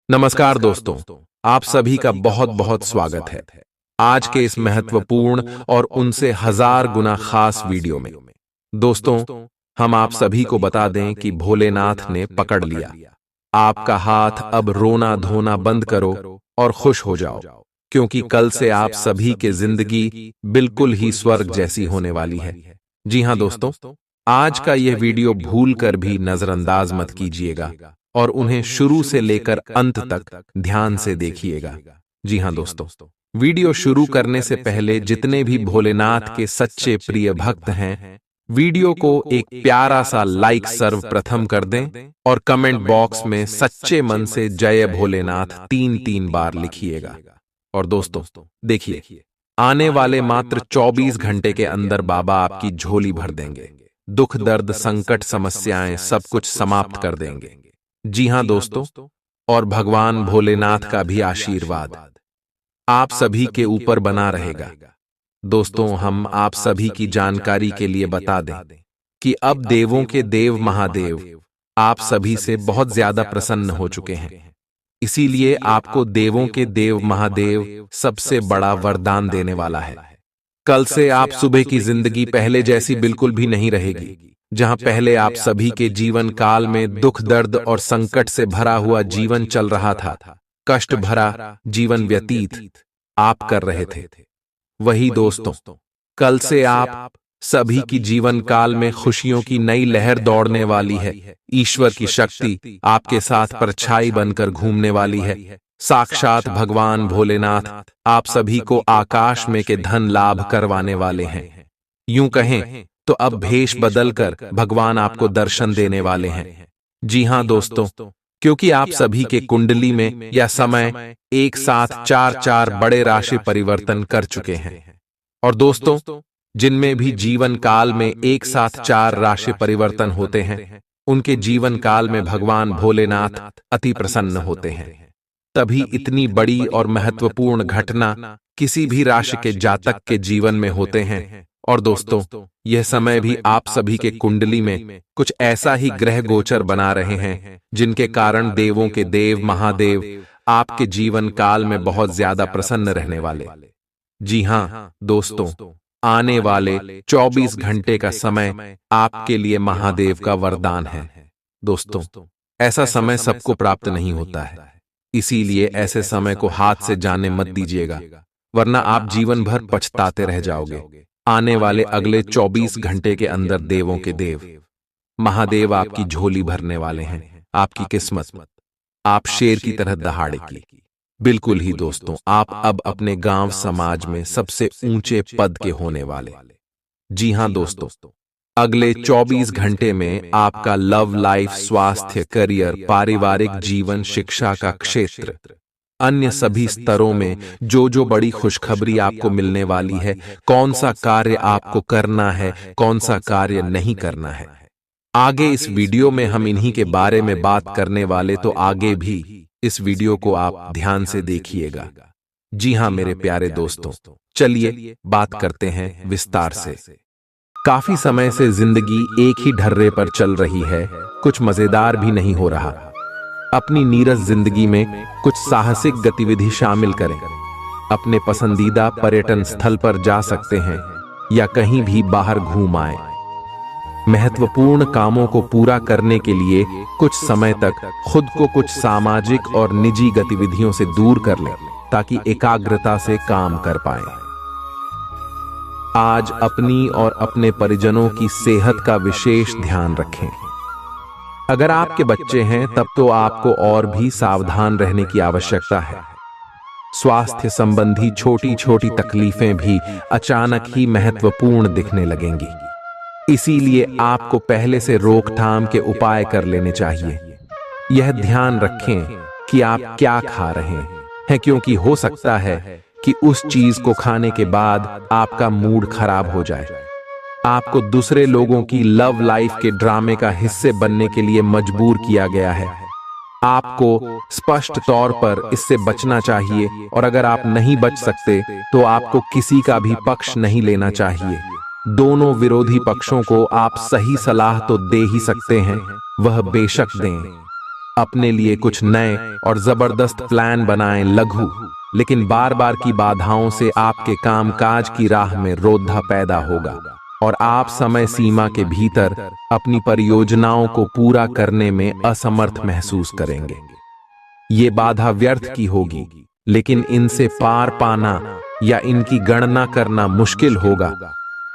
नमस्कार दोस्तों, आप सभी का बहुत बहुत स्वागत है आज के इस महत्वपूर्ण और उनसे हजार गुना खास वीडियो में। दोस्तों, हम आप सभी को बता दें कि भोलेनाथ ने पकड़ लिया आपका हाथ। अब रोना धोना बंद करो और खुश हो जाओ, क्योंकि कल से आप सभी की जिंदगी बिल्कुल ही स्वर्ग जैसी होने वाली है। जी हां दोस्तों, आज का यह वीडियो भूल कर भी नजरअंदाज मत कीजिएगा और उन्हें शुरू से लेकर अंत तक ध्यान से देखिएगा। जी हां दोस्तों, वीडियो शुरू करने से पहले जितने भी भोलेनाथ के सच्चे प्रिय भक्त हैं, वीडियो को एक प्यारा सा लाइक सर्वप्रथम कर दें और कमेंट बॉक्स में सच्चे मन से जय भोलेनाथ 3-3 बार लिखिएगा। और दोस्तों देखिए, आने वाले मात्र 24 घंटे के अंदर बाबा आपकी झोली भर देंगे। दुख दर्द संकट समस्याएं सब कुछ समाप्त कर देंगे। जी हां दोस्तों, और भगवान भोलेनाथ का भी आशीर्वाद आप सभी के ऊपर बना रहेगा। दोस्तों, हम आप सभी की जानकारी के लिए बता दें कि अब देवों के देव महादेव आप सभी से बहुत ज्यादा प्रसन्न हो चुके हैं। इसीलिए आपको देवों के देव महादेव सबसे बड़ा वरदान देने वाला है। कल से आप सुबह की जिंदगी पहले जैसी बिल्कुल भी नहीं रहेगी। जहां पहले आप सभी के जीवन काल में दुख दर्द और संकट से भरा हुआ जीवन चल रहा था, कष्ट भरा जीवन व्यतीत आप कर रहे थे, वही दोस्तों कल से आप सभी की जीवन काल में खुशियों की नई लहर दौड़ने वाली है। ईश्वर की शक्ति आपके साथ परछाई बनकर घूमने वाली है। साक्षात भगवान भोलेनाथ आप सभी को आकाश में के धन लाभ करवाने वाले हैं। यूं कहें तो अब भेष बदलकर भगवान आपको दर्शन देने वाले हैं। जी हां दोस्तों, क्योंकि आप सभी के कुंडली में यह समय एक साथ 4 बड़े राशि परिवर्तन कर चुके हैं। और दोस्तों, जिनमें भी जीवन काल में एक साथ 4 राशि परिवर्तन होते हैं, उनके जीवन काल में भगवान भोलेनाथ अति प्रसन्न होते हैं। तभी इतनी बड़ी और महत्वपूर्ण घटना किसी भी राशि के जातक के जीवन में होते हैं। और दोस्तों, यह समय भी आप सभी के कुंडली में कुछ ऐसा ही ग्रह गोचर बना रहे हैं, जिनके कारण देवों के देव महादेव आपके जीवन काल में बहुत ज्यादा प्रसन्न रहने वाले। जी हां दोस्तों, आने वाले 24 घंटे का समय आपके लिए महादेव का वरदान है। दोस्तों, ऐसा समय सबको प्राप्त नहीं होता है, इसीलिए ऐसे समय को हाथ से जाने मत दीजिएगा, वरना आप जीवन भर पछताते रह जाओगे। आने वाले अगले 24 घंटे के अंदर देवों के देव महादेव आपकी झोली भरने वाले हैं। आपकी किस्मत आप शेर की तरह दहाड़ेगी। बिल्कुल ही दोस्तों, आप अब अपने गांव समाज में सबसे ऊंचे पद के होने वाले। जी हां दोस्तों, अगले 24 घंटे में आपका लव लाइफ, स्वास्थ्य, करियर, पारिवारिक जीवन, शिक्षा का क्षेत्र, अन्य सभी स्तरों में जो बड़ी खुशखबरी आपको मिलने वाली है, कौन सा कार्य आपको करना है, कौन सा कार्य नहीं करना है, आगे इस वीडियो में हम इन्हीं के बारे में बात करने वाले, तो आगे भी इस वीडियो को आप ध्यान से देखिएगा। जी हां मेरे प्यारे दोस्तों, चलिए बात करते हैं विस्तार से। काफी समय से जिंदगी एक ही ढर्रे पर चल रही है, कुछ मजेदार भी नहीं हो रहा। अपनी नीरस जिंदगी में कुछ साहसिक गतिविधि शामिल करें। अपने पसंदीदा पर्यटन स्थल पर जा सकते हैं या कहीं भी बाहर घूम आए। महत्वपूर्ण कामों को पूरा करने के लिए कुछ समय तक खुद को कुछ सामाजिक और निजी गतिविधियों से दूर कर लें, ताकि एकाग्रता से काम कर पाएं। आज अपनी और अपने परिजनों की सेहत का विशेष ध्यान रखें। अगर आपके बच्चे हैं तब तो आपको और भी सावधान रहने की आवश्यकता है। स्वास्थ्य संबंधी छोटी छोटी तकलीफें भी अचानक ही महत्वपूर्ण दिखने लगेंगी, इसीलिए आपको पहले से रोकथाम के उपाय कर लेने चाहिए। यह ध्यान रखें कि आप क्या खा रहे हैं, क्योंकि हो सकता है कि उस चीज को खाने के बाद आपका मूड खराब हो जाए। आपको दूसरे लोगों की लव लाइफ के ड्रामे का हिस्से बनने के लिए मजबूर किया गया है। आपको स्पष्ट तौर पर इससे बचना चाहिए, और अगर आप नहीं बच सकते तो आपको किसी का भी पक्ष नहीं लेना चाहिए। दोनों विरोधी पक्षों को आप सही सलाह तो दे ही सकते हैं, वह बेशक दें, अपने लिए कुछ नए और जबरदस्त प्लान बनाएं। लघु लेकिन बार बार की बाधाओं से आपके कामकाज की राह में रोधा पैदा होगा और आप समय सीमा के भीतर अपनी परियोजनाओं को पूरा करने में असमर्थ महसूस करेंगे। ये बाधा व्यर्थ की होगी, लेकिन इनसे पार पाना या इनकी गणना करना मुश्किल होगा।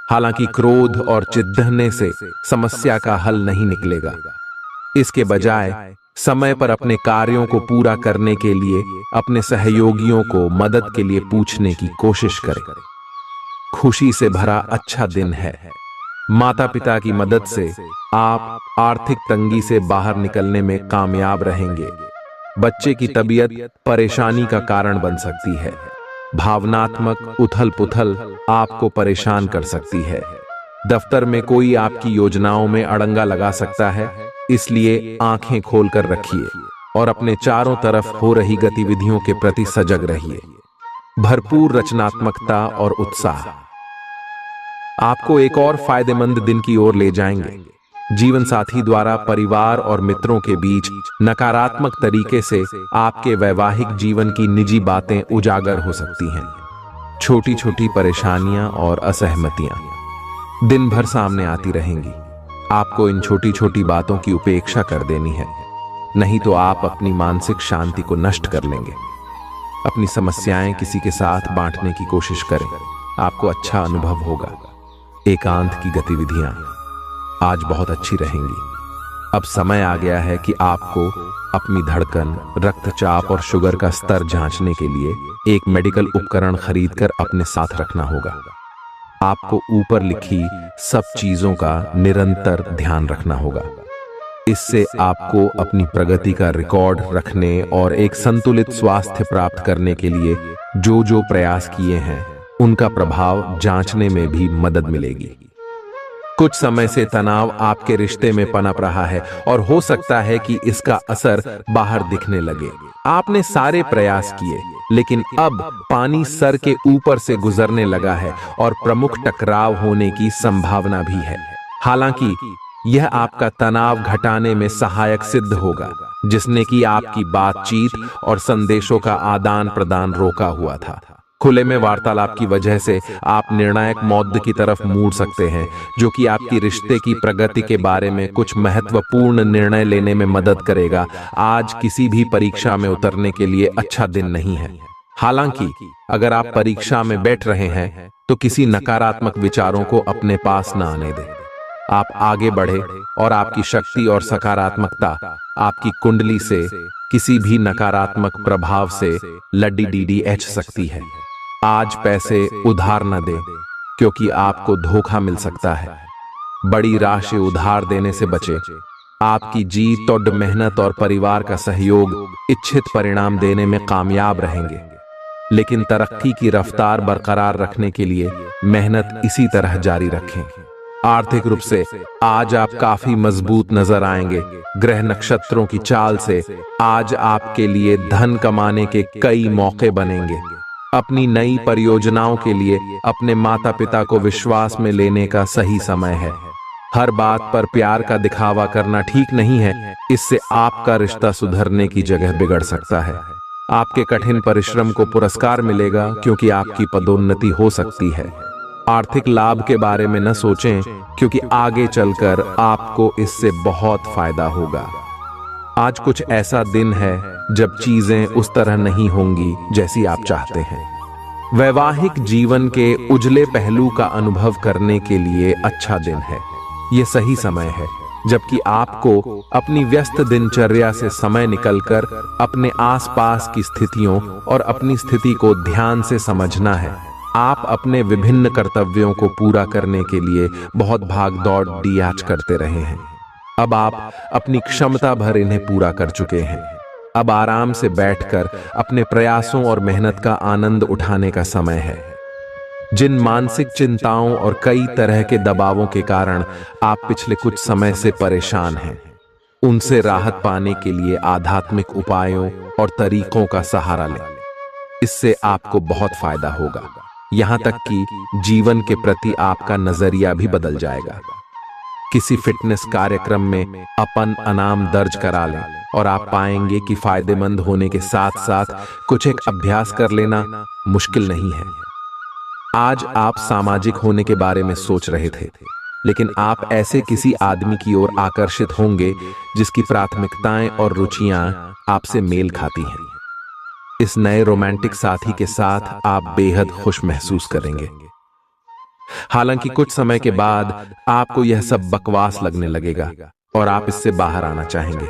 हालांकि क्रोध और चिढ़ने से समस्या का हल नहीं निकलेगा। इसके बजाय समय पर अपने कार्यों को पूरा करने के लिए अपने सहयोगियों को मदद के लिए पूछने की कोशिश करें। खुशी से भरा अच्छा दिन है। माता पिता की मदद से आप आर्थिक तंगी से बाहर निकलने में कामयाब रहेंगे। बच्चे की तबीयत परेशानी का कारण बन सकती है। भावनात्मक उथल पुथल आपको परेशान कर सकती है। दफ्तर में कोई आपकी योजनाओं में अड़ंगा लगा सकता है, इसलिए आंखें खोलकर रखिए और अपने चारों तरफ हो रही गतिविधियों के प्रति सजग रहिए। भरपूर रचनात्मकता और उत्साह आपको एक और फायदेमंद दिन की ओर ले जाएंगे। जीवन साथी द्वारा परिवार और मित्रों के बीच नकारात्मक तरीके से आपके वैवाहिक जीवन की निजी बातें उजागर हो सकती हैं। छोटी छोटी परेशानियां और असहमतियां दिन भर सामने आती रहेंगी। आपको इन छोटी छोटी बातों की उपेक्षा कर देनी है, नहीं तो आप अपनी मानसिक शांति को नष्ट कर लेंगे। अपनी समस्याएं किसी के साथ बांटने की कोशिश करें, आपको अच्छा अनुभव होगा। एकांत की गतिविधियां आज बहुत अच्छी रहेंगी। अब समय आ गया है कि आपको अपनी धड़कन, रक्तचाप और शुगर का स्तर जांचने के लिए एक मेडिकल उपकरण खरीदकर अपने साथ रखना होगा। आपको ऊपर लिखी सब चीजों का निरंतर ध्यान रखना होगा। इससे आपको अपनी प्रगति का रिकॉर्ड रखने और एक संतुलित स्वास्थ्य प्राप्त करने के लिए जो प्रयास किए हैं उनका प्रभाव जांचने में भी मदद मिलेगी। कुछ समय से तनाव आपके रिश्ते में पनप रहा है और हो सकता है कि इसका असर बाहर दिखने लगे। आपने सारे प्रयास किए, लेकिन अब पानी सर के ऊपर से गुजरने लगा है और प्रमुख टकराव होने की संभावना भी है। हालांकि यह आपका तनाव घटाने में सहायक सिद्ध होगा, जिसने कि आपकी बातचीत और संदेशों का आदान प्रदान रोका हुआ था। खुले में वार्तालाप की वजह से आप निर्णायक मौद्द की तरफ मुड़ सकते हैं, जो कि आपकी रिश्ते की प्रगति के बारे में कुछ महत्वपूर्ण निर्णय लेने में मदद करेगा। आज किसी भी परीक्षा में उतरने के लिए अच्छा दिन नहीं है। हालांकि अगर आप परीक्षा में बैठ रहे हैं तो किसी नकारात्मक विचारों को अपने पास न आने दें। आप आगे बढ़े और आपकी शक्ति और सकारात्मकता आपकी कुंडली से किसी भी नकारात्मक प्रभाव से लड़ी सकती है। आज पैसे उधार न दें, क्योंकि आपको धोखा मिल सकता है। बड़ी राशि उधार देने से बचें। आपकी जीत और मेहनत और परिवार का सहयोग इच्छित परिणाम देने में कामयाब रहेंगे, लेकिन तरक्की की रफ्तार बरकरार रखने के लिए मेहनत इसी तरह जारी रखें। आर्थिक रूप से आज आप काफी मजबूत नजर आएंगे। ग्रह नक्षत्रों की चाल से आज आपके लिए धन कमाने के कई मौके बनेंगे। अपनी नई परियोजनाओं के लिए अपने माता पिता को विश्वास में लेने का सही समय है। हर बात पर प्यार का दिखावा करना ठीक नहीं है, इससे आपका रिश्ता सुधरने की जगह बिगड़ सकता है। आपके कठिन परिश्रम को पुरस्कार मिलेगा, क्योंकि आपकी पदोन्नति हो सकती है। आर्थिक लाभ के बारे में न सोचें, क्योंकि आगे चलकर आपको इससे बहुत फायदा होगा। आज कुछ ऐसा दिन है जब चीजें उस तरह नहीं होंगी जैसी आप चाहते हैं। वैवाहिक जीवन के उजले पहलू का अनुभव करने के लिए अच्छा दिन है। यह सही समय है जबकि आपको अपनी व्यस्त दिनचर्या से समय निकलकर अपने आसपास की स्थितियों और अपनी स्थिति को ध्यान से समझना है। आप अपने विभिन्न कर्तव्यों को पूरा करने के लिए बहुत भाग दौड़ डियाच करते रहे हैं। अब आप अपनी क्षमता भर इन्हें पूरा कर चुके हैं। अब आराम से बैठकर अपने प्रयासों और मेहनत का आनंद उठाने का समय है। जिन मानसिक चिंताओं और कई तरह के दबावों के कारण आप पिछले कुछ समय से परेशान हैं, उनसे राहत पाने के लिए आध्यात्मिक उपायों और तरीकों का सहारा लें। इससे आपको बहुत फायदा होगा। यहां तक कि जीवन के प्रति आपका नजरिया भी बदल जाएगा। किसी फिटनेस कार्यक्रम में अपन इनाम दर्ज करा लें और आप पाएंगे कि फायदेमंद होने के साथ साथ कुछ एक अभ्यास कर लेना मुश्किल नहीं है। आज आप सामाजिक होने के बारे में सोच रहे थे, लेकिन आप ऐसे किसी आदमी की ओर आकर्षित होंगे जिसकी प्राथमिकताएं और रुचियां आपसे मेल खाती हैं। इस नए रोमांटिक साथी के साथ आप बेहद खुश महसूस करेंगे। हालांकि कुछ समय के बाद आपको यह सब बकवास लगने लगेगा और आप इससे बाहर आना चाहेंगे।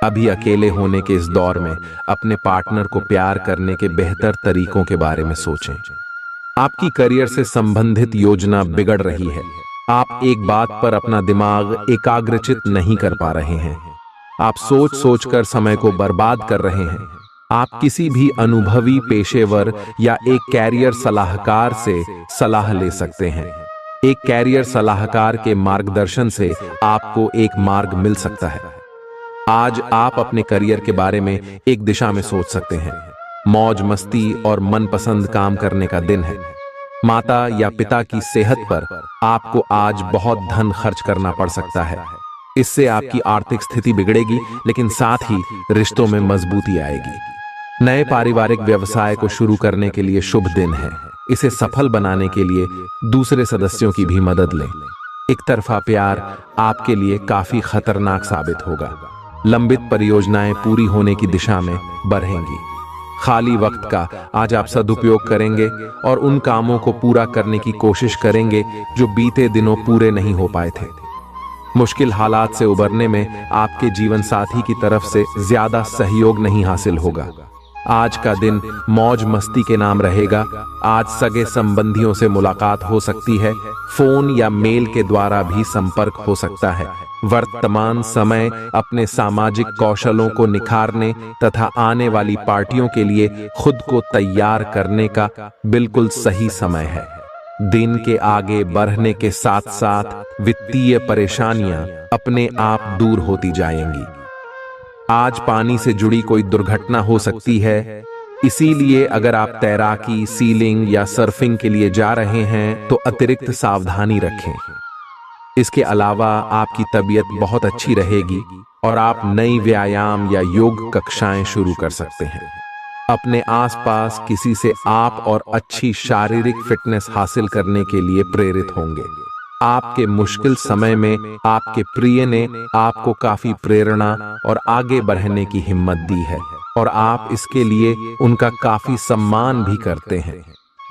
अभी अकेले होने के इस दौर में अपने पार्टनर को प्यार करने के बेहतर तरीकों के बारे में सोचें। आपकी करियर से संबंधित योजना बिगड़ रही है। आप एक बात पर अपना दिमाग एकाग्रचित नहीं कर पा रहे हैं। आप सोच सोचकर समय को बर्बाद कर रहे हैं। आप किसी भी अनुभवी पेशेवर या एक कैरियर सलाहकार से सलाह ले सकते हैं। एक कैरियर सलाहकार के मार्गदर्शन से आपको एक मार्ग मिल सकता है। आज आप अपने करियर के बारे में एक दिशा में सोच सकते हैं। मौज मस्ती और मनपसंद काम करने का दिन है। माता या पिता की सेहत पर आपको आज बहुत धन खर्च करना पड़ सकता है। इससे आपकी आर्थिक स्थिति बिगड़ेगी, लेकिन साथ ही रिश्तों में मजबूती आएगी। नए पारिवारिक व्यवसाय को शुरू करने के लिए शुभ दिन है। इसे सफल बनाने के लिए दूसरे सदस्यों की भी मदद लें। एक तरफा प्यार आपके लिए काफी खतरनाक साबित होगा। लंबित परियोजनाएं पूरी होने की दिशा में बढ़ेंगी। खाली वक्त का आज आप सदुपयोग करेंगे और उन कामों को पूरा करने की कोशिश करेंगे जो बीते दिनों पूरे नहीं हो पाए थे। मुश्किल हालात से उबरने में आपके जीवन साथी की तरफ से ज्यादा सहयोग नहीं हासिल होगा। आज का दिन मौज मस्ती के नाम रहेगा। आज सगे संबंधियों से मुलाकात हो सकती है। फोन या मेल के द्वारा भी संपर्क हो सकता है। वर्तमान समय अपने सामाजिक कौशलों को निखारने तथा आने वाली पार्टियों के लिए खुद को तैयार करने का बिल्कुल सही समय है। दिन के आगे बढ़ने के साथ साथ वित्तीय परेशानियां अपने आप दूर होती जाएंगी। आज पानी से जुड़ी कोई दुर्घटना हो सकती है, इसीलिए अगर आप तैराकी, सीलिंग या सर्फिंग के लिए जा रहे हैं तो अतिरिक्त सावधानी रखें। इसके अलावा आपकी तबीयत बहुत अच्छी रहेगी और आप नई व्यायाम या योग कक्षाएं शुरू कर सकते हैं। अपने आसपास किसी से आप और अच्छी शारीरिक फिटनेस हासिल करने के लिए प्रेरित होंगे। आपके मुश्किल समय में आपके प्रिय ने आपको काफी प्रेरणा और आगे बढ़ने की हिम्मत दी है और आप इसके लिए उनका काफी सम्मान भी करते हैं।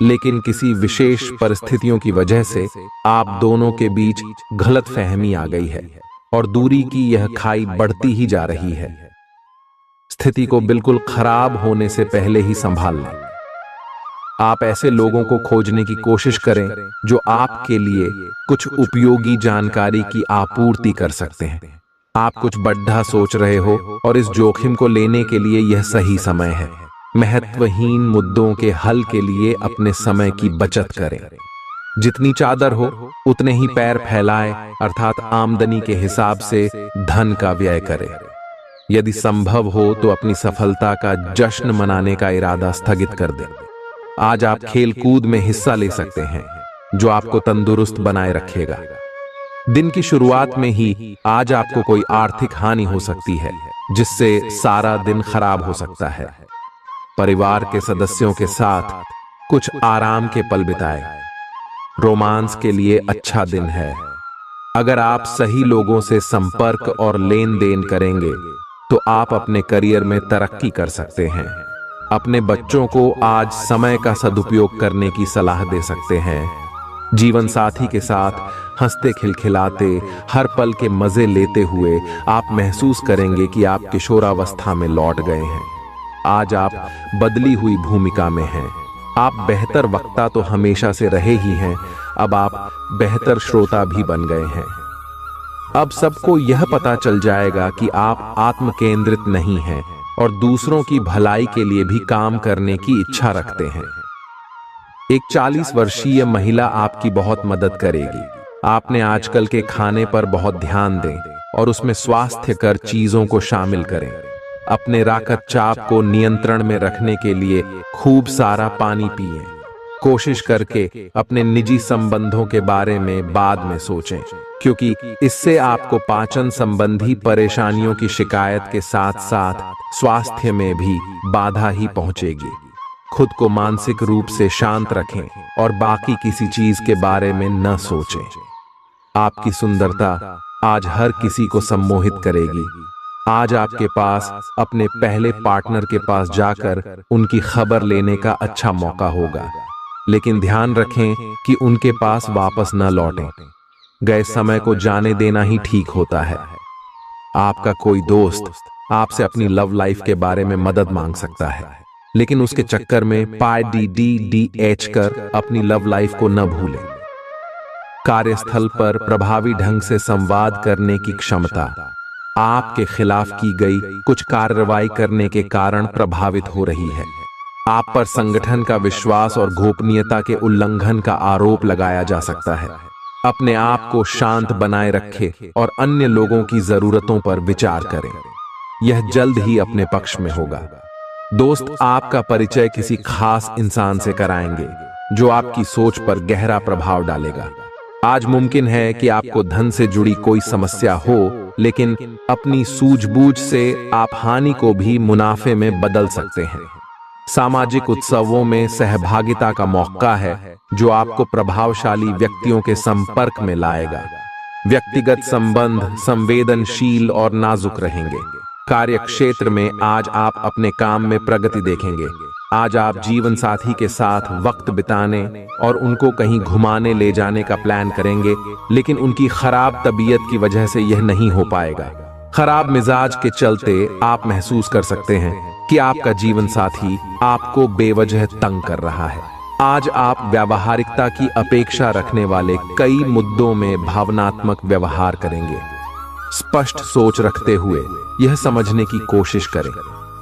लेकिन किसी विशेष परिस्थितियों की वजह से आप दोनों के बीच गलतफहमी आ गई है और दूरी की यह खाई बढ़ती ही जा रही है। स्थिति को बिल्कुल खराब होने से पहले ही संभाल लें। आप ऐसे लोगों को खोजने की कोशिश करें जो आपके लिए कुछ उपयोगी जानकारी की आपूर्ति कर सकते हैं। आप कुछ बड़ा सोच रहे हो और इस जोखिम को लेने के लिए यह सही समय है। महत्वहीन मुद्दों के हल के लिए अपने समय की बचत करें। जितनी चादर हो उतने ही पैर फैलाएं, अर्थात आमदनी के हिसाब से धन का व्यय करें। यदि संभव हो तो अपनी सफलता का जश्न मनाने का इरादा स्थगित कर दें। आज आप खेल कूद में हिस्सा ले सकते हैं जो आपको तंदुरुस्त बनाए रखेगा। दिन की शुरुआत में ही आज आपको कोई आर्थिक हानि हो सकती है जिससे सारा दिन खराब हो सकता है। परिवार के सदस्यों के साथ कुछ आराम के पल बिताएं। रोमांस के लिए अच्छा दिन है। अगर आप सही लोगों से संपर्क और लेन देन करेंगे तो आप अपने करियर में तरक्की कर सकते हैं। अपने बच्चों को आज समय का सदुपयोग करने की सलाह दे सकते हैं। जीवन साथी के साथ हंसते खिलखिलाते हर पल के मजे लेते हुए आप महसूस करेंगे कि आप किशोरावस्था में लौट गए हैं। आज आप बदली हुई भूमिका में हैं। आप बेहतर वक्ता तो हमेशा से रहे ही हैं, अब आप बेहतर श्रोता भी बन गए हैं। अब सबको यह पता चल जाएगा कि आप आत्म केंद्रित नहीं हैं और दूसरों की भलाई के लिए भी काम करने की इच्छा रखते हैं। एक 40 वर्षीय महिला आपकी बहुत मदद करेगी। आपने आजकल के खाने पर बहुत ध्यान दें और उसमें स्वास्थ्यकर चीजों को शामिल करें। अपने रक्तचाप को नियंत्रण में रखने के लिए खूब सारा पानी पिएं। कोशिश करके अपने निजी संबंधों के बारे में बाद में सोचें, क्योंकि इससे आपको पाचन संबंधी परेशानियों की शिकायत के साथ साथ स्वास्थ्य में भी बाधा ही पहुंचेगी। खुद को मानसिक रूप से शांत रखें और बाकी किसी चीज के बारे में न सोचें। आपकी सुंदरता आज हर किसी को सम्मोहित करेगी। आज आपके पास अपने पहले पार्टनर के पास जाकर उनकी खबर लेने का अच्छा मौका होगा, लेकिन ध्यान रखें कि उनके पास वापस न लौटें। गए समय को जाने देना ही ठीक होता है। आपका कोई दोस्त आपसे अपनी लव लाइफ के बारे में मदद मांग सकता है, लेकिन उसके चक्कर में PDDDH कर अपनी लव लाइफ को न भूलें। कार्यस्थल पर प्रभावी ढंग से संवाद करने की क्षमता आपके खिलाफ की गई कुछ कार्रवाई करने के कारण प्रभावित हो रही है। आप पर संगठन का विश्वास और गोपनीयता के उल्लंघन का आरोप लगाया जा सकता है। अपने आप को शांत बनाए रखें और अन्य लोगों की जरूरतों पर विचार करें। यह जल्द ही अपने पक्ष में होगा। दोस्त आपका परिचय किसी खास इंसान से कराएंगे जो आपकी सोच पर गहरा प्रभाव डालेगा। आज मुमकिन है कि आपको धन से जुड़ी कोई समस्या हो, लेकिन अपनी सूझबूझ से आप हानि को भी मुनाफे में बदल सकते हैं। सामाजिक उत्सवों में सहभागिता का मौका है जो आपको प्रभावशाली व्यक्तियों के संपर्क में लाएगा। व्यक्तिगत संबंध संवेदनशील और नाजुक रहेंगे। कार्य क्षेत्र में आज आप अपने काम में प्रगति देखेंगे। आज आप जीवन साथी के साथ वक्त बिताने और उनको कहीं घुमाने ले जाने का प्लान करेंगे, लेकिन उनकी खराब तबीयत की वजह से यह नहीं हो पाएगा। खराब मिजाज के चलते आप महसूस कर सकते हैं कि आपका जीवन साथी आपको बेवजह तंग कर रहा है। आज आप व्यावहारिकता की अपेक्षा रखने वाले कई मुद्दों में भावनात्मक व्यवहार करेंगे। स्पष्ट सोच रखते हुए यह समझने की कोशिश करें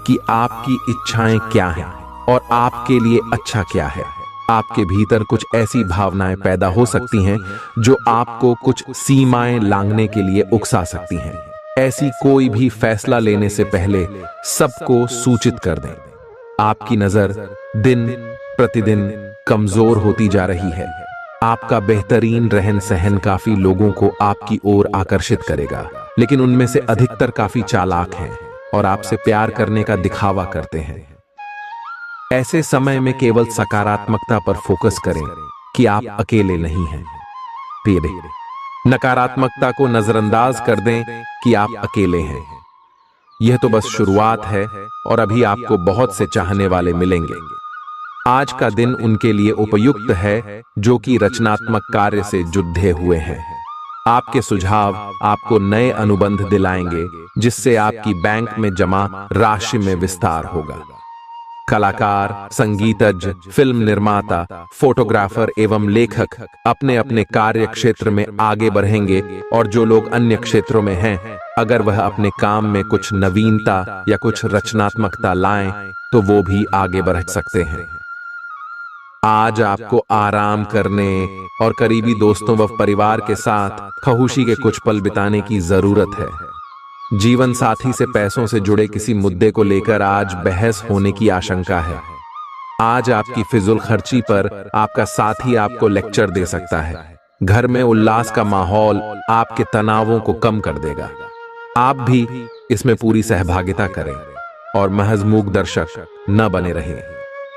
कि आपकी इच्छाएं क्या हैं और आपके लिए अच्छा क्या है। आपके भीतर कुछ ऐसी भावनाएं पैदा हो सकती हैं जो आपको कुछ सीमाएं लांघने के लिए उकसा सकती हैं। ऐसी कोई भी फैसला लेने से पहले सबको सूचित कर दें। आपकी नजर दिन प्रतिदिन कमजोर होती जा रही है। आपका बेहतरीन रहन सहन काफी लोगों को आपकी ओर आकर्षित करेगा, लेकिन उनमें से अधिकतर काफी चालाक हैं और आपसे प्यार करने का दिखावा करते हैं। ऐसे समय में केवल सकारात्मकता पर फोकस करें कि आप अकेले नहीं हैं। फिर नकारात्मकता को नजरअंदाज कर दें कि आप अकेले हैं। यह तो बस शुरुआत है और अभी आपको बहुत से चाहने वाले मिलेंगे। आज का दिन उनके लिए उपयुक्त है जो कि रचनात्मक कार्य से जुड़े हुए हैं। आपके सुझाव आपको नए अनुबंध दिलाएंगे, जिससे आपकी बैंक में जमा राशि में विस्तार होगा। कलाकार, संगीतज्ञ, फिल्म निर्माता, फोटोग्राफर एवं लेखक अपने अपने कार्य क्षेत्र में आगे बढ़ेंगे, और जो लोग अन्य क्षेत्रों में हैं, अगर वह अपने काम में कुछ नवीनता या कुछ रचनात्मकता लाएं, तो वो भी आगे बढ़ सकते हैं। आज आपको आराम करने और करीबी दोस्तों व परिवार के साथ खुशी के कुछ पल बिताने की जरूरत है। जीवन साथी से पैसों से जुड़े किसी मुद्दे को लेकर आज बहस होने की आशंका है। आज आपकी फिजूल खर्ची पर आपका साथी आपको लेक्चर दे सकता है। घर में उल्लास का माहौल आपके तनावों को कम कर देगा। आप भी इसमें पूरी सहभागिता करें और महज मूक दर्शक न बने रहें।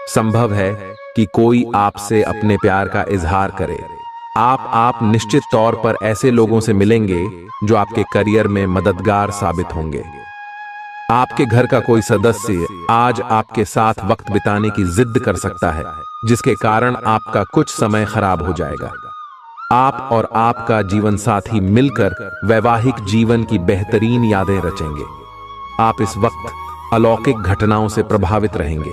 संभव है कि कोई आपसे अपने प्यार का इजहार करे। आप निश्चित तौर पर ऐसे लोगों से मिलेंगे जो आपके करियर में मददगार साबित होंगे। आपके घर का कोई सदस्य आज आपके साथ वक्त बिताने की जिद कर सकता है, जिसके कारण आपका कुछ समय खराब हो जाएगा। आप और आपका जीवन साथी मिलकर वैवाहिक जीवन की बेहतरीन यादें रचेंगे। आप इस वक्त अलौकिक घटनाओं से प्रभावित रहेंगे।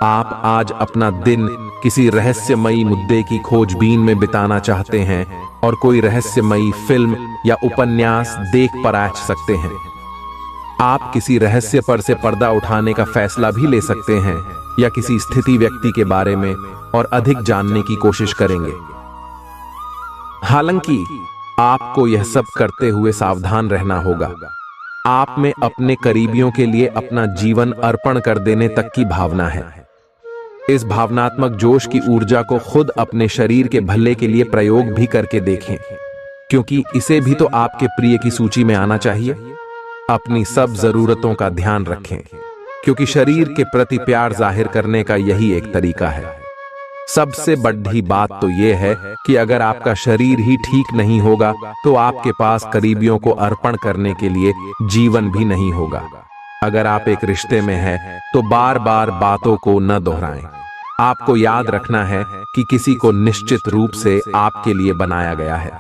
आप आज अपना दिन किसी रहस्यमयी मुद्दे की खोजबीन में बिताना चाहते हैं और कोई रहस्यमयी फिल्म या उपन्यास देख पराच सकते हैं। आप किसी रहस्य पर से पर्दा उठाने का फैसला भी ले सकते हैं या किसी स्थिति व्यक्ति के बारे में और अधिक जानने की कोशिश करेंगे। हालांकि आपको यह सब करते हुए सावधान रहना होगा। आप में अपने करीबियों के लिए अपना जीवन अर्पण कर देने तक की भावना है। इस भावनात्मक जोश की ऊर्जा को खुद अपने शरीर के भले के लिए प्रयोग भी करके देखें, क्योंकि इसे भी तो आपके प्रिय की सूची में आना चाहिए। अपनी सब जरूरतों का ध्यान रखें, क्योंकि शरीर के प्रति प्यार जाहिर करने का यही एक तरीका है। सबसे बड़ी बात तो यह है कि अगर आपका शरीर ही ठीक नहीं होगा तो आपके पास करीबियों को अर्पण करने के लिए जीवन भी नहीं होगा। अगर आप एक रिश्ते में हैं तो बार बार बातों को न दोहराएं। आपको याद रखना है कि किसी को निश्चित रूप से आपके लिए बनाया गया है।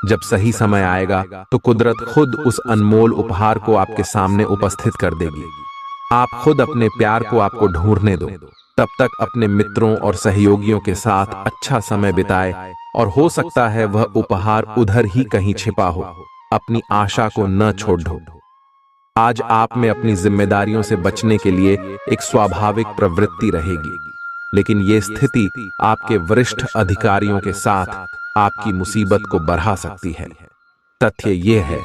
जब सही समय आएगा तो कुदरत खुद उस अनमोल उपहार को आपके सामने उपस्थित कर देगी। आप खुद अपने प्यार को आपको ढूंढने दो। तब तक अपने मित्रों और सहयोगियों के साथ अच्छा समय बिताए, और हो सकता है वह उपहार उधर ही कहीं छिपा हो। अपनी आशा को न छोड़ दो। आज आप में अपनी जिम्मेदारियों से बचने के लिए एक स्वाभाविक प्रवृत्ति रहेगी, लेकिन यह स्थिति आपके वरिष्ठ अधिकारियों के साथ आपकी मुसीबत को बढ़ा सकती है। तथ्य यह है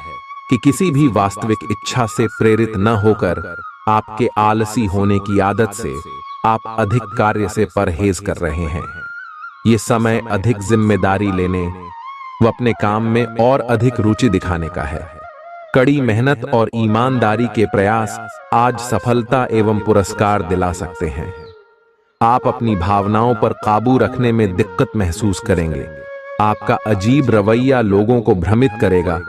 कि किसी भी वास्तविक इच्छा से प्रेरित न होकर आपके आलसी होने की आदत से आप अधिक कार्य से परहेज कर रहे हैं। ये समय अधिक जिम्मेदारी लेने व अपने काम में और अधिक रुचि दिखाने का है। कड़ी मेहनत और ईमानदारी के प्रयास आज सफलता एवं पुरस्कार दिला सकते हैं। आप अपनी भावनाओं पर काबू रखने में दिक्कत महसूस करेंगे। आपका अजीब रवैया लोगों को भ्रमित करेगा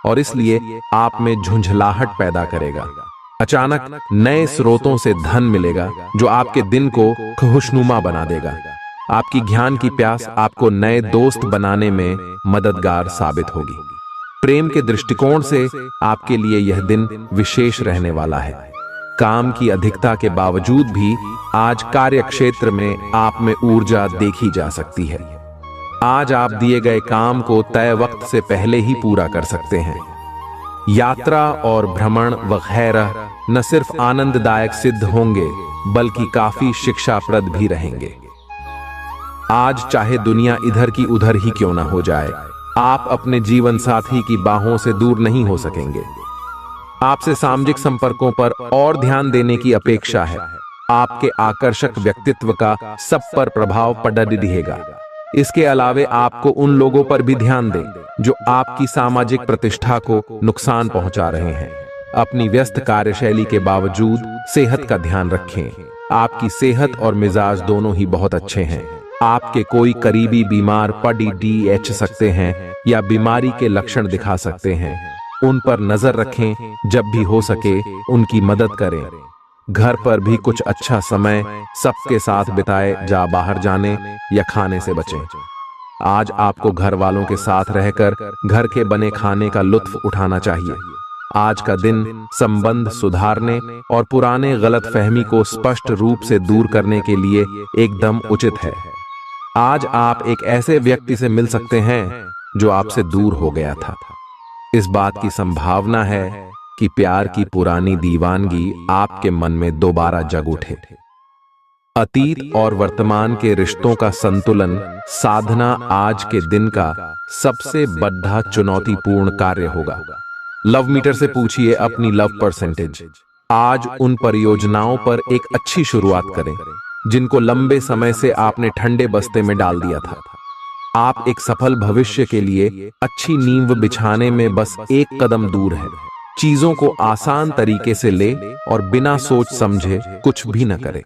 और इसलिए आप में झुंझलाहट पैदा करेगा। अचानक नए स्रोतों से धन मिलेगा जो आपके दिन को खुशनुमा बना देगा। आपकी ज्ञान की प्यास आपको नए दोस्त बनाने में मददगार साबित होगी। प्रेम के दृष्टिकोण से आपके लिए यह दिन विशेष रहने वाला है। काम की अधिकता के बावजूद भी आज कार्य क्षेत्र में आप में ऊर्जा देखी जा सकती है। आज आप दिए गए काम को तय वक्त से पहले ही पूरा कर सकते हैं। यात्रा और भ्रमण वगैरह न सिर्फ आनंददायक सिद्ध होंगे बल्कि काफी शिक्षाप्रद भी रहेंगे। आज चाहे दुनिया इधर की उधर ही क्यों ना हो जाए, आप अपने जीवन साथी की बाहों से दूर नहीं हो सकेंगे। आपसे सामाजिक संपर्कों पर और ध्यान देने की अपेक्षा है। आपके आकर्षक व्यक्तित्व का सब पर प्रभाव पड़ रहेगा। इसके अलावे आपको उन लोगों पर भी ध्यान दें जो आपकी सामाजिक प्रतिष्ठा को नुकसान पहुंचा रहे हैं। अपनी व्यस्त कार्यशैली के बावजूद सेहत का ध्यान रखें। आपकी सेहत और मिजाज दोनों ही बहुत अच्छे हैं। आपके कोई करीबी बीमार पड़ सकते हैं या बीमारी के लक्षण दिखा सकते हैं। उन पर नजर रखें। जब भी हो सके उनकी मदद करें। घर पर भी कुछ अच्छा समय सबके साथ बिताए। जा बाहर जाने या खाने से बचें। आज आपको घर वालों के साथ रहकर घर के बने खाने का लुत्फ उठाना चाहिए। आज का दिन संबंध सुधारने और पुराने गलतफहमी को स्पष्ट रूप से दूर करने के लिए एकदम उचित है। आज आप एक ऐसे व्यक्ति से मिल सकते हैं जो आपसे दूर हो गया था। इस बात की संभावना है कि प्यार की पुरानी दीवानगी आपके मन में दोबारा जग उठे। अतीत और वर्तमान के रिश्तों का संतुलन साधना आज के दिन का सबसे बड़ा चुनौतीपूर्ण कार्य होगा। लव मीटर से पूछिए अपनी लव परसेंटेज। आज उन परियोजनाओं पर एक अच्छी शुरुआत करें जिनको लंबे समय से आपने ठंडे बस्ते में डाल दिया था। आप एक सफल भविष्य के लिए अच्छी नींव बिछाने में बस एक कदम दूर है। चीजों को आसान तरीके से ले और बिना सोच समझे कुछ भी न करें।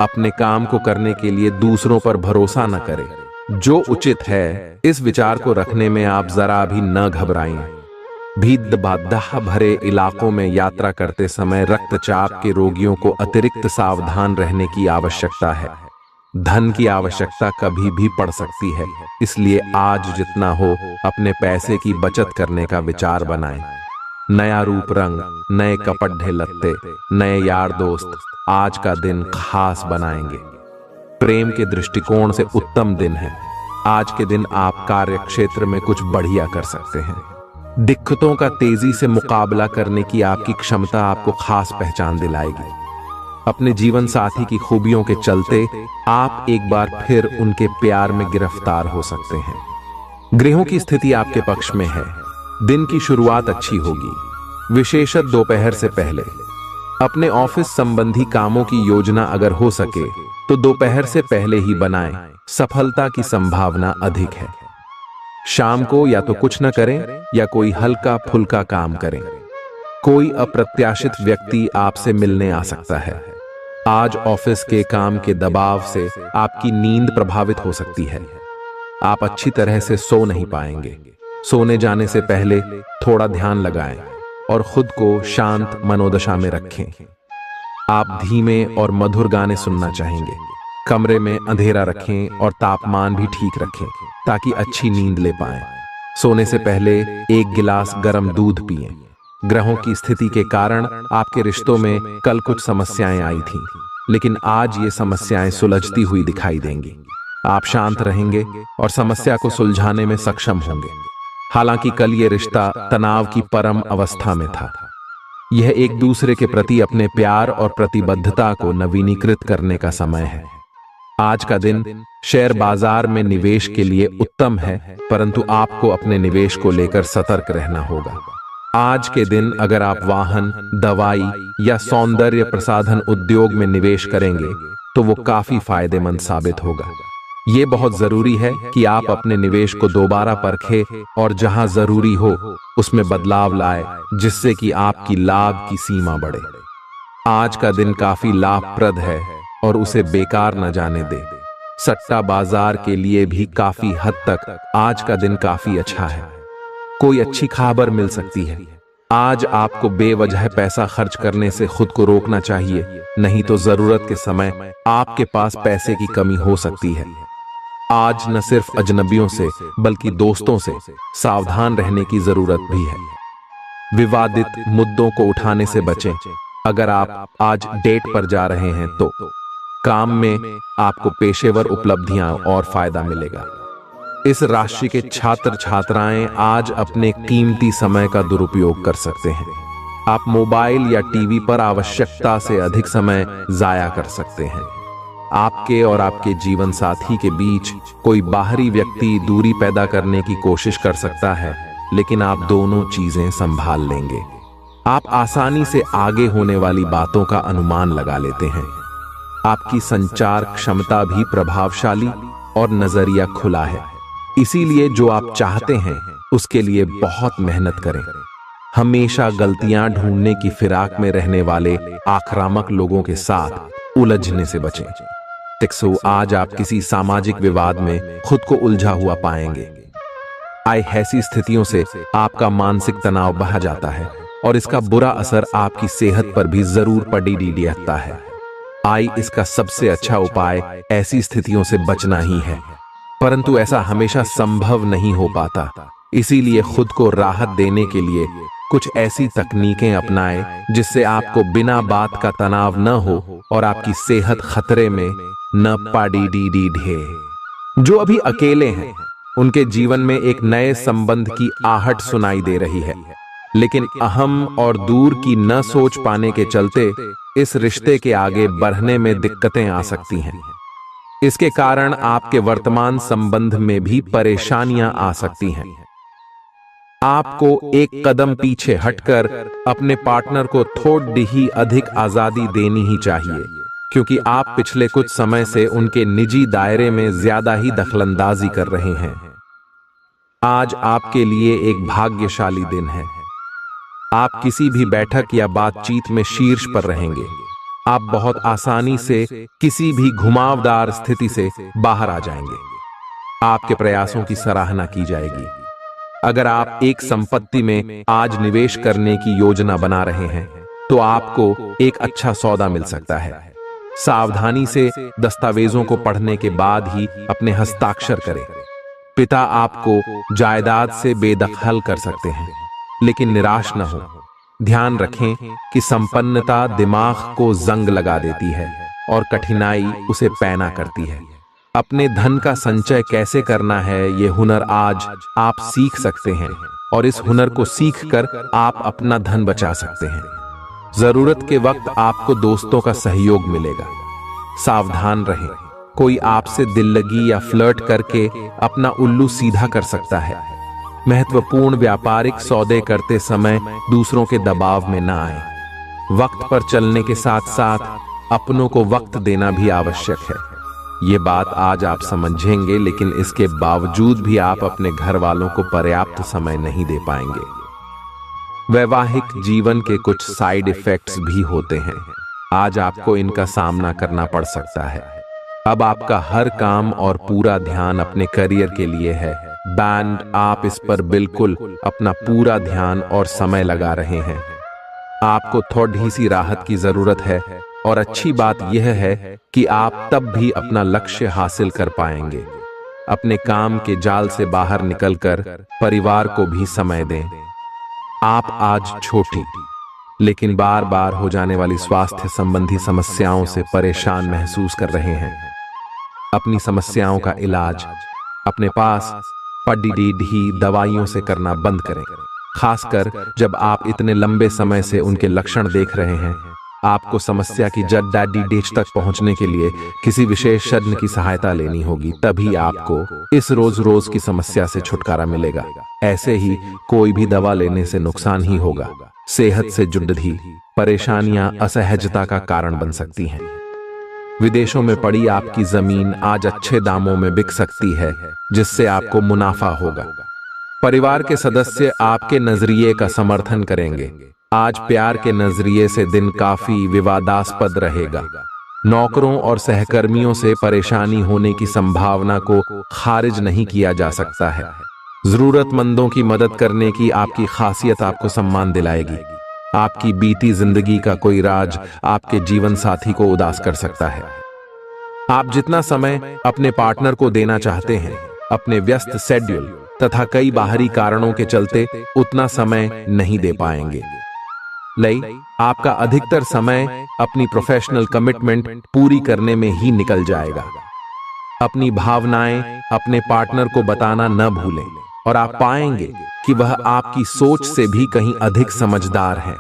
अपने काम को करने के लिए दूसरों पर भरोसा न करें। जो उचित है इस विचार को रखने में आप जरा भी न घबराएं। भीड़ भाड़ भरे इलाकों में यात्रा करते समय रक्तचाप के रोगियों को अतिरिक्त सावधान रहने की आवश्यकता है। धन की आवश्यकता कभी भी पड़ सकती है, इसलिए आज जितना हो अपने पैसे की बचत करने का विचार बनाएं। नया रूप रंग, नए कपड़े लत्ते, नए यार दोस्त आज का दिन खास बनाएंगे। प्रेम के दृष्टिकोण से उत्तम दिन है। आज के दिन आप कार्य क्षेत्र में कुछ बढ़िया कर सकते हैं। दिक्कतों का तेजी से मुकाबला करने की आपकी क्षमता आपको खास पहचान दिलाएगी। अपने जीवन साथी की खूबियों के चलते आप एक बार फिर उनके प्यार में गिरफ्तार हो सकते हैं। ग्रहों की स्थिति आपके पक्ष में है। दिन की शुरुआत अच्छी होगी, विशेषत दोपहर से पहले। अपने ऑफिस संबंधी कामों की योजना अगर हो सके तो दोपहर से पहले ही बनाएं, सफलता की संभावना अधिक है। शाम को या तो कुछ न करें या कोई हल्का फुल्का काम करें। कोई अप्रत्याशित व्यक्ति आपसे मिलने आ सकता है। आज ऑफिस के काम के दबाव से आपकी नींद प्रभावित हो सकती है। आप अच्छी तरह से सो नहीं पाएंगे। सोने जाने से पहले थोड़ा ध्यान लगाएं और खुद को शांत मनोदशा में रखें। आप धीमे और मधुर गाने सुनना चाहेंगे। कमरे में अंधेरा रखें और तापमान भी ठीक रखें ताकि अच्छी नींद ले पाएं। सोने से पहले एक गिलास गर्म दूध पिएं। ग्रहों की स्थिति के कारण आपके रिश्तों में कल कुछ समस्याएं आई थीं, लेकिन आज ये समस्याएं सुलझती हुई दिखाई देंगी। आप शांत रहेंगे और समस्या को सुलझाने में सक्षम होंगे। हालांकि कल ये रिश्ता तनाव की परम अवस्था में था। यह एक दूसरे के प्रति अपने प्यार और प्रतिबद्धता को नवीनीकृत करने का समय है। आज का दिन शेयर बाजार में निवेश के लिए उत्तम है, परंतु आपको अपने निवेश को लेकर सतर्क रहना होगा। आज के दिन अगर आप वाहन, दवाई या सौंदर्य प्रसाधन उद्योग में निवेश करेंगे तो वो काफी फायदेमंद साबित होगा। ये बहुत जरूरी है कि आप अपने निवेश को दोबारा परखें और जहां जरूरी हो उसमें बदलाव लाए, जिससे कि आपकी लाभ की सीमा बढ़े। आज का दिन काफी लाभप्रद है और उसे बेकार न जाने दे। सट्टा बाजार के लिए भी काफी हद तक आज का दिन काफी अच्छा है। कोई अच्छी खबर मिल सकती है। आज आपको बेवजह पैसा खर्च करने से खुद को रोकना चाहिए, नहीं तो जरूरत के समय आपके पास पैसे की कमी हो सकती है। आज न सिर्फ अजनबियों से बल्कि दोस्तों से सावधान रहने की जरूरत भी है। विवादित मुद्दों को उठाने से बचें। अगर आप आज डेट पर जा रहे हैं तो काम में आपको पेशेवर उपलब्धियां और फायदा मिलेगा। इस राशि के छात्र छात्राएं आज अपने कीमती समय का दुरुपयोग कर सकते हैं। आप मोबाइल या टीवी पर आवश्यकता से अधिक समय जाया कर सकते हैं। आपके और आपके जीवन साथी के बीच कोई बाहरी व्यक्ति दूरी पैदा करने की कोशिश कर सकता है, लेकिन आप दोनों चीजें संभाल लेंगे। आप आसानी से आगे होने वाली बातों का अनुमान लगा लेते हैं। आपकी संचार क्षमता भी प्रभावशाली और नजरिया खुला है। इसीलिए जो आप चाहते हैं उसके लिए बहुत मेहनत करें। हमेशा गलतियां ढूंढने की फिराक में रहने वाले आक्रामक लोगों के साथ उलझने से बचें। टिक्सो, आज आप किसी सामाजिक विवाद में खुद को उलझा हुआ पाएंगे। ऐसी स्थितियों से आपका मानसिक तनाव बढ़ जाता है और इसका बुरा असर आपकी सेहत पर भी जरूर पड़ता है। इसका सबसे अच्छा उपाय ऐसी स्थितियों से बचना ही है, परंतु ऐसा हमेशा संभव नहीं हो पाता। इसीलिए खुद को राहत देने के लिए कुछ ऐसी तकनीकें अपनाएं जिससे आपको बिना बात का तनाव न हो और आपकी सेहत खतरे में न पड़े। जो अभी अकेले हैं उनके जीवन में एक नए संबंध की आहट सुनाई दे रही है, लेकिन अहम और दूर की न सोच पाने के चलते इस रिश्ते के आगे बढ़ने में दिक्कतें आ सकती हैं। इसके कारण आपके वर्तमान संबंध में भी परेशानियां आ सकती हैं। आपको एक कदम पीछे हटकर अपने पार्टनर को थोड़ी ही अधिक आजादी देनी ही चाहिए, क्योंकि आप पिछले कुछ समय से उनके निजी दायरे में ज्यादा ही दखलंदाजी कर रहे हैं। आज आपके लिए एक भाग्यशाली दिन है। आप किसी भी बैठक या बातचीत में शीर्ष पर रहेंगे। आप बहुत आसानी से किसी भी घुमावदार स्थिति से बाहर आ जाएंगे। आपके प्रयासों की सराहना की जाएगी। अगर आप एक संपत्ति में आज निवेश करने की योजना बना रहे हैं तो आपको एक अच्छा सौदा मिल सकता है। सावधानी से दस्तावेजों को पढ़ने के बाद ही अपने हस्ताक्षर करें। पिता आपको जायदाद से बेदखल कर सकते हैं, लेकिन निराश न हो। ध्यान रखें कि संपन्नता दिमाग को जंग लगा देती है और कठिनाई उसे पैना करती है। अपने धन का संचय कैसे करना है ये हुनर आज आप सीख सकते हैं और इस हुनर को सीखकर आप अपना धन बचा सकते हैं। जरूरत के वक्त आपको दोस्तों का सहयोग मिलेगा। सावधान रहें, कोई आपसे दिल लगी या फ्लर्ट करके अपना उल्लू सीधा कर सकता है। महत्वपूर्ण व्यापारिक सौदे करते समय दूसरों के दबाव में न आए। वक्त पर चलने के साथ साथ अपनों को वक्त देना भी आवश्यक है। ये बात आज आप समझेंगे, लेकिन इसके बावजूद भी आप अपने घर वालों को पर्याप्त समय नहीं दे पाएंगे। वैवाहिक जीवन के कुछ साइड इफेक्ट्स भी होते हैं। आज आपको इनका सामना करना पड़ सकता है। अब आपका हर काम और पूरा ध्यान अपने करियर के लिए है। बैंड, आप इस पर बिल्कुल अपना पूरा ध्यान और समय लगा रहे हैं। आपको थोड़ी सी राहत की जरूरत है, और अच्छी बात यह है कि आप तब भी अपना लक्ष्य हासिल कर पाएंगे। अपने काम के जाल से बाहर निकलकर परिवार को भी समय दें। आप आज छोटी लेकिन बार बार हो जाने वाली स्वास्थ्य संबंधी समस्याओं से परेशान महसूस कर रहे हैं। अपनी समस्याओं का इलाज अपने पास पड़ी ही दवाइयों से करना बंद करें, खासकर जब आप इतने लंबे समय से उनके लक्षण देख रहे हैं। आपको समस्या की जड़ डीडेच तक पहुंचने के लिए किसी विशेषज्ञ की सहायता लेनी होगी, तभी आपको इस रोज रोज की समस्या से छुटकारा मिलेगा। ऐसे ही कोई भी दवा लेने से नुकसान ही होगा। सेहत से जुड़ी परेशानियां असहजता का कारण बन सकती हैं। विदेशों में पड़ी आपकी जमीन आज अच्छे दामों में बिक सकती है, जिससे आपको मुनाफा होगा। परिवार के सदस्य आपके नजरिए का समर्थन करेंगे। आज प्यार के नजरिए से दिन काफी विवादास्पद रहेगा। नौकरों और सहकर्मियों से परेशानी होने की संभावना को खारिज नहीं किया जा सकता है। जरूरतमंदों की मदद करने की आपकी खासियत आपको सम्मान दिलाएगी। आपकी बीती जिंदगी का कोई राज आपके जीवन साथी को उदास कर सकता है। आप जितना समय अपने पार्टनर को देना चाहते हैं, अपने व्यस्त शेड्यूल तथा कई बाहरी कारणों के चलते उतना समय नहीं दे पाएंगे। आपका अधिकतर समय अपनी प्रोफेशनल कमिटमेंट पूरी करने में ही निकल जाएगा। अपनी भावनाएं अपने पार्टनर को बताना न भूलें, और आप पाएंगे कि वह आपकी सोच से भी कहीं अधिक समझदार है।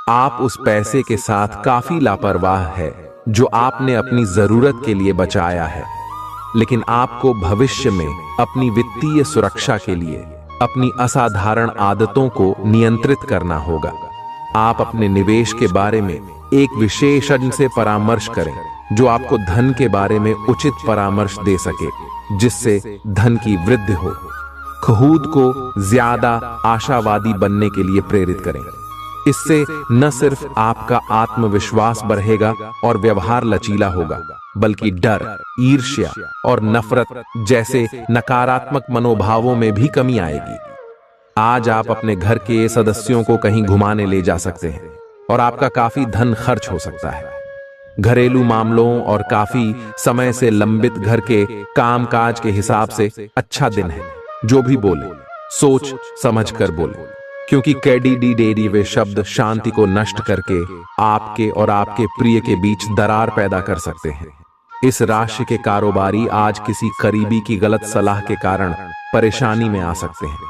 आप उस पैसे के साथ काफी लापरवाह है जो आपने अपनी जरूरत के लिए बचाया है, लेकिन आपको भविष्य में अपनी वित्तीय सुरक्षा के लिए अपनी असाधारण आदतों को नियंत्रित करना होगा। आप अपने निवेश के बारे में एक विशेषज्ञ से परामर्श करें, जो आपको धन के बारे में उचित परामर्श दे सके, जिससे धन की वृद्धि हो। खुद को ज्यादा आशावादी बनने के लिए प्रेरित करें। इससे न सिर्फ आपका आत्मविश्वास बढ़ेगा और व्यवहार लचीला होगा, बल्कि डर, ईर्ष्या और नफरत जैसे नकारात्मक मनोभावों में भी कमी आएगी। आज आप अपने घर के सदस्यों को कहीं घुमाने ले जा सकते हैं, और आपका काफी धन खर्च हो सकता है। घरेलू मामलों और काफी समय से लंबित घर के कामकाज के हिसाब से अच्छा दिन है। जो भी बोले सोच समझ कर बोले, क्योंकि कैडी वे शब्द शांति को नष्ट करके आपके और आपके प्रिय के बीच दरार पैदा कर सकते हैं। इस राशि के कारोबारी आज किसी करीबी की गलत सलाह के कारण परेशानी में आ सकते हैं।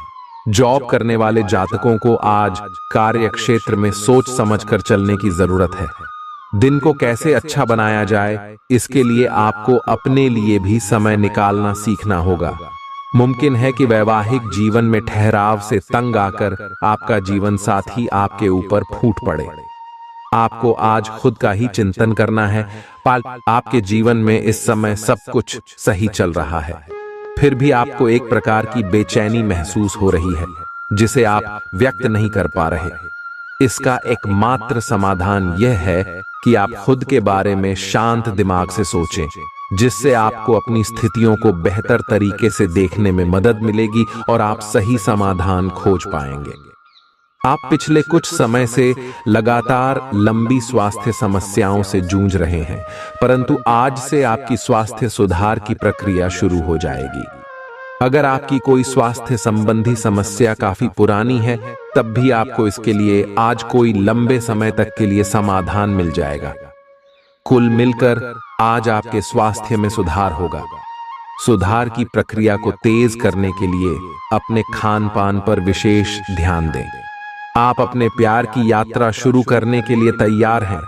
जॉब करने वाले जातकों को आज कार्य क्षेत्र में सोच समझकर चलने की जरूरत है। दिन को कैसे अच्छा बनाया जाए, इसके लिए आपको अपने लिए भी समय निकालना सीखना होगा। मुमकिन है कि वैवाहिक जीवन में ठहराव से तंग आकर आपका जीवन साथी आपके ऊपर फूट पड़े। आपको आज खुद का ही चिंतन करना है। आपके जीवन में इस समय सब कुछ सही चल रहा है, फिर भी आपको एक प्रकार की बेचैनी महसूस हो रही है, जिसे आप व्यक्त नहीं कर पा रहे। इसका एकमात्र समाधान यह है कि आप खुद के बारे में शांत दिमाग से सोचें, जिससे आपको अपनी स्थितियों को बेहतर तरीके से देखने में मदद मिलेगी और आप सही समाधान खोज पाएंगे। आप पिछले कुछ समय से लगातार लंबी स्वास्थ्य समस्याओं से जूझ रहे हैं, परंतु आज से आपकी स्वास्थ्य सुधार की प्रक्रिया शुरू हो जाएगी। अगर आपकी कोई स्वास्थ्य संबंधी समस्या काफी पुरानी है, तब भी आपको इसके लिए आज कोई लंबे समय तक के लिए समाधान मिल जाएगा। कुल मिलकर आज आपके स्वास्थ्य में सुधार होगा। सुधार की प्रक्रिया को तेज करने के लिए अपने खान पान पर विशेष ध्यान दें। आप अपने प्यार की यात्रा शुरू करने के लिए तैयार हैं।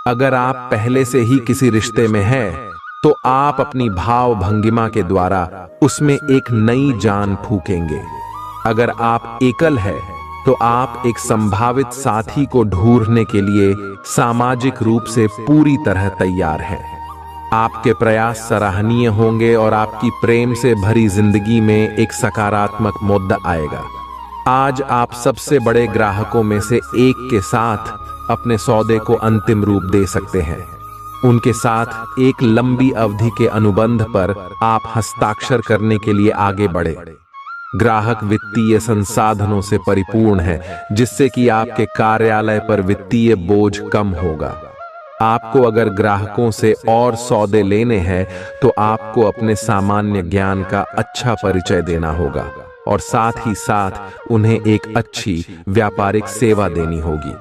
अगर आप पहले से ही किसी रिश्ते में हैं, तो आप अपनी भाव भंगिमा के द्वारा उसमें एक नई जान फूकेंगे। अगर आप एकल हैं, तो आप एक संभावित साथी को ढूंढने के लिए सामाजिक रूप से पूरी तरह तैयार हैं। आपके प्रयास सराहनीय होंगे और आपकी प्रेम से भरी जिंदगी में एक सकारात्मक मुद्दा आएगा। आज आप सबसे बड़े ग्राहकों में से एक के साथ अपने सौदे को अंतिम रूप दे सकते हैं। उनके साथ एक लंबी अवधि के अनुबंध पर आप हस्ताक्षर करने के लिए आगे बढ़े। ग्राहक वित्तीय संसाधनों से परिपूर्ण है, जिससे कि आपके कार्यालय पर वित्तीय बोझ कम होगा। आपको अगर ग्राहकों से और सौदे लेने हैं तो आपको अपने सामान्य ज्ञान का अच्छा परिचय देना होगा और साथ ही साथ उन्हें एक अच्छी व्यापारिक सेवा देनी होगी।